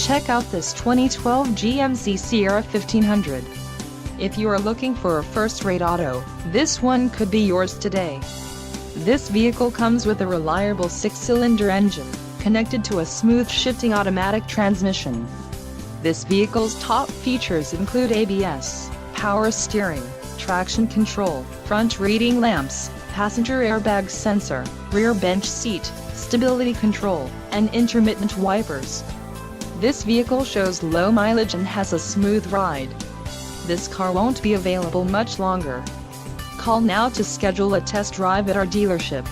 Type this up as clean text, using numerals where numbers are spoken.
Check out this 2012 GMC Sierra 1500. If you are looking for a first-rate auto, this one could be yours today. This vehicle comes with a reliable 6-cylinder engine, connected to a smooth shifting automatic transmission. This vehicle's top features include ABS, power steering, traction control, front reading lamps, passenger airbag sensor, rear bench seat, stability control, and intermittent wipers. This vehicle shows low mileage and has a smooth ride. This car won't be available much longer. Call now to schedule a test drive at our dealership.